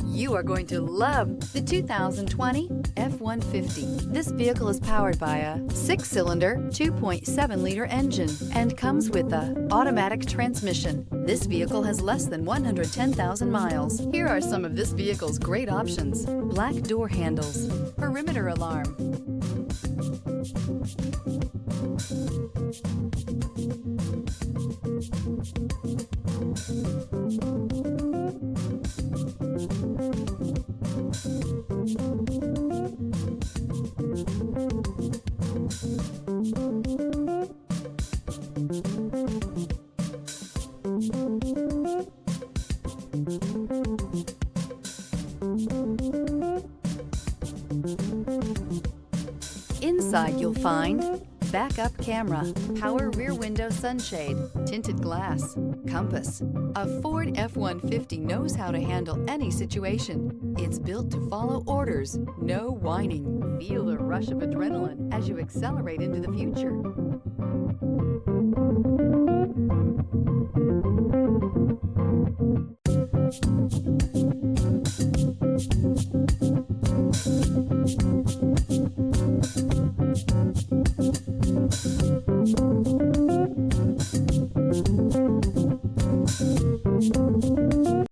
You are going to love the 2020 F-150. This vehicle is powered by a 6-cylinder, 2.7-liter engine and comes with an automatic transmission. This vehicle has less than 110,000 miles. Here are some of this vehicle's great options: black door handles, perimeter alarm, Inside you'll find backup camera, power rear window sunshade, tinted glass, compass. A Ford F-150 knows how to handle any situation. It's built to follow orders, no whining. Feel the rush of adrenaline as you accelerate into the future.